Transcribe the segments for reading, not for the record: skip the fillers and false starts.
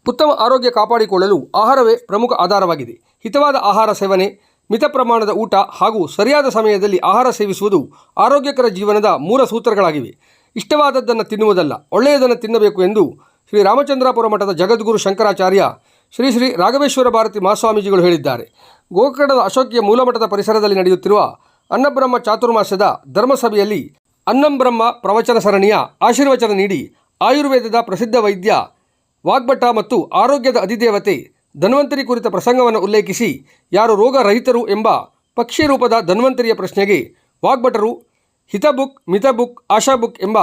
ಉತ್ತಮ ಆರೋಗ್ಯ ಕಾಪಾಡಿಕೊಳ್ಳಲು ಆಹಾರವೇ ಪ್ರಮುಖ ಆಧಾರವಾಗಿದೆ. ಹಿತವಾದ ಆಹಾರ ಸೇವನೆ, ಮಿತ ಪ್ರಮಾಣದ ಊಟ ಹಾಗೂ ಸರಿಯಾದ ಸಮಯದಲ್ಲಿ ಆಹಾರ ಸೇವಿಸುವುದು ಆರೋಗ್ಯಕರ ಜೀವನದ ಮೂಲ ಸೂತ್ರಗಳಾಗಿವೆ. ಇಷ್ಟವಾದದ್ದನ್ನು ತಿನ್ನುವುದಲ್ಲ, ಒಳ್ಳೆಯದನ್ನು ತಿನ್ನಬೇಕು ಎಂದು ಶ್ರೀ ರಾಮಚಂದ್ರಾಪುರ ಮಠದ ಜಗದ್ಗುರು ಶಂಕರಾಚಾರ್ಯ ಶ್ರೀ ಶ್ರೀ ರಾಘವೇಶ್ವರ ಭಾರತಿ ಮಹಾಸ್ವಾಮೀಜಿಗಳು ಹೇಳಿದ್ದಾರೆ. ಗೋಕರ್ಣದ ಅಶೋಕಿಯ ಮೂಲಮಠದ ಪರಿಸರದಲ್ಲಿ ನಡೆಯುತ್ತಿರುವ ಅನ್ನಬ್ರಹ್ಮ ಚಾತುರ್ಮಾಸ್ಯದ ಧರ್ಮಸಭೆಯಲ್ಲಿ ಅನ್ನಂ ಬ್ರಹ್ಮ ಪ್ರವಚನ ಸರಣಿಯ ಆಶೀರ್ವಚನ ನೀಡಿ ಆಯುರ್ವೇದದ ಪ್ರಸಿದ್ಧ ವೈದ್ಯ ವಾಗ್ಭಟ ಮತ್ತು ಆರೋಗ್ಯದ ಅಧಿದೇವತೆ ಧನ್ವಂತರಿ ಕುರಿತ ಪ್ರಸಂಗವನ್ನು ಉಲ್ಲೇಖಿಸಿ ಯಾರು ರೋಗರಹಿತರು ಎಂಬ ಪಕ್ಷಿ ರೂಪದ ಧನ್ವಂತರಿಯ ಪ್ರಶ್ನೆಗೆ ವಾಗ್ಭಟರು ಹಿತಬುಕ್, ಮಿತಬುಕ್, ಆಶಾಬುಕ್ ಎಂಬ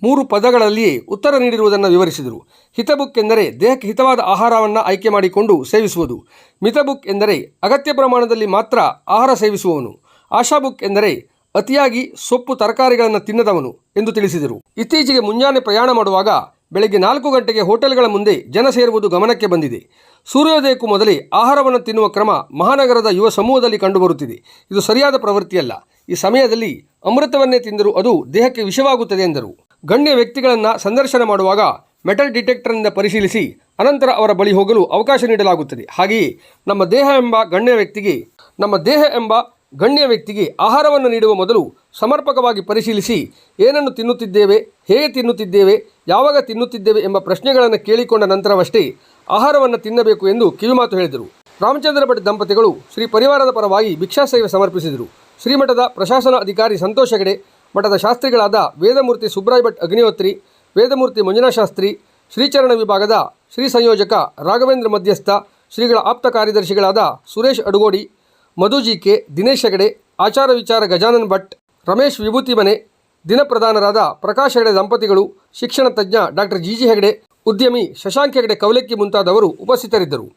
3 ಪದಗಳಲ್ಲಿಯೇ ಉತ್ತರ ನೀಡಿರುವುದನ್ನು ವಿವರಿಸಿದರು. ಹಿತಬುಕ್ ಎಂದರೆ ದೇಹಕ್ಕೆ ಹಿತವಾದ ಆಹಾರವನ್ನು ಆಯ್ಕೆ ಮಾಡಿಕೊಂಡು ಸೇವಿಸುವುದು. ಮಿತಬುಕ್ ಎಂದರೆ ಅಗತ್ಯ ಪ್ರಮಾಣದಲ್ಲಿ ಮಾತ್ರ ಆಹಾರ ಸೇವಿಸುವವನು. ಆಶಾಬುಕ್ ಎಂದರೆ ಅತಿಯಾಗಿ ಸೊಪ್ಪು ತರಕಾರಿಗಳನ್ನು ತಿನ್ನದವನು ಎಂದು ತಿಳಿಸಿದರು. ಇತ್ತೀಚೆಗೆ ಮುಂಜಾನೆ ಪ್ರಯಾಣ ಮಾಡುವಾಗ ಬೆಳಗ್ಗೆ 4 ಗಂಟೆಗೆ ಹೋಟೆಲ್ಗಳ ಮುಂದೆ ಜನ ಸೇರುವುದು ಗಮನಕ್ಕೆ ಬಂದಿದೆ. ಸೂರ್ಯೋದಯಕ್ಕೂ ಮೊದಲೇ ಆಹಾರವನ್ನು ತಿನ್ನುವ ಕ್ರಮ ಮಹಾನಗರದ ಯುವ ಸಮೂಹದಲ್ಲಿ ಕಂಡುಬರುತ್ತಿದೆ. ಇದು ಸರಿಯಾದ ಪ್ರವೃತ್ತಿಯಲ್ಲ. ಈ ಸಮಯದಲ್ಲಿ ಅಮೃತವನ್ನೇ ತಿಂದರೂ ಅದು ದೇಹಕ್ಕೆ ವಿಷವಾಗುತ್ತದೆ ಎಂದರು. ಗಣ್ಯ ವ್ಯಕ್ತಿಗಳನ್ನು ಸಂದರ್ಶನ ಮಾಡುವಾಗ ಮೆಟಲ್ ಡಿಟೆಕ್ಟರ್ನಿಂದ ಪರಿಶೀಲಿಸಿ ಅನಂತರ ಅವರ ಬಳಿ ಹೋಗಲು ಅವಕಾಶ ನೀಡಲಾಗುತ್ತದೆ. ಹಾಗೆಯೇ ನಮ್ಮ ದೇಹ ಎಂಬ ಗಣ್ಯ ವ್ಯಕ್ತಿಗೆ ಆಹಾರವನ್ನು ನೀಡುವ ಮೊದಲು ಸಮರ್ಪಕವಾಗಿ ಪರಿಶೀಲಿಸಿ ಏನನ್ನು ತಿನ್ನುತ್ತಿದ್ದೇವೆ, ಹೇಗೆ ತಿನ್ನುತ್ತಿದ್ದೇವೆ, ಯಾವಾಗ ತಿನ್ನುತ್ತಿದ್ದೇವೆ ಎಂಬ ಪ್ರಶ್ನೆಗಳನ್ನು ಕೇಳಿಕೊಂಡ ನಂತರವಷ್ಟೇ ಆಹಾರವನ್ನು ತಿನ್ನಬೇಕು ಎಂದು ಕಿವಿಮಾತು ಹೇಳಿದರು. ರಾಮಚಂದ್ರ ಭಟ್ ದಂಪತಿಗಳು ಶ್ರೀ ಪರಿವಾರದ ಪರವಾಗಿ ಭಿಕ್ಷಾ ಸೇವೆ ಸಮರ್ಪಿಸಿದರು. ಶ್ರೀಮಠದ ಪ್ರಶಾಸನ ಅಧಿಕಾರಿ ಸಂತೋಷ್ ಹೆಗಡೆ, ಮಠದ ಶಾಸ್ತ್ರಿಗಳಾದ ವೇದಮೂರ್ತಿ ಸುಬ್ರಾಯ್ ಭಟ್ ಅಗ್ನಿಹೋತ್ರಿ, ವೇದಮೂರ್ತಿ ಮಂಜುನಾಥಶಾಸ್ತ್ರಿ, ಶ್ರೀಚರಣ ವಿಭಾಗದ ಶ್ರೀ ಸಂಯೋಜಕ ರಾಘವೇಂದ್ರ ಮಧ್ಯಸ್ಥ, ಶ್ರೀಗಳ ಆಪ್ತ ಕಾರ್ಯದರ್ಶಿಗಳಾದ ಸುರೇಶ್ ಅಡುಗೋಡಿ, ಮಧು ಜಿಕೆ, ದಿನೇಶ್ ಹೆಗಡೆ, ಆಚಾರ ವಿಚಾರ ಗಜಾನನ್ ಭಟ್, ರಮೇಶ್ ವಿಭೂತಿ ಮನೆ, ದಿನಪ್ರಧಾನರಾದ ಪ್ರಕಾಶ್ ಹೆಗಡೆ ದಂಪತಿಗಳು, ಶಿಕ್ಷಣ ತಜ್ಞ ಡಾಕ್ಟರ್ ಜಿಜಿ ಹೆಗಡೆ, ಉದ್ಯಮಿ ಶಶಾಂಕ್ ಹೆಗಡೆ ಕವಲೆಕ್ಕಿ ಮುಂತಾದವರು ಉಪಸ್ಥಿತರಿದ್ದರು.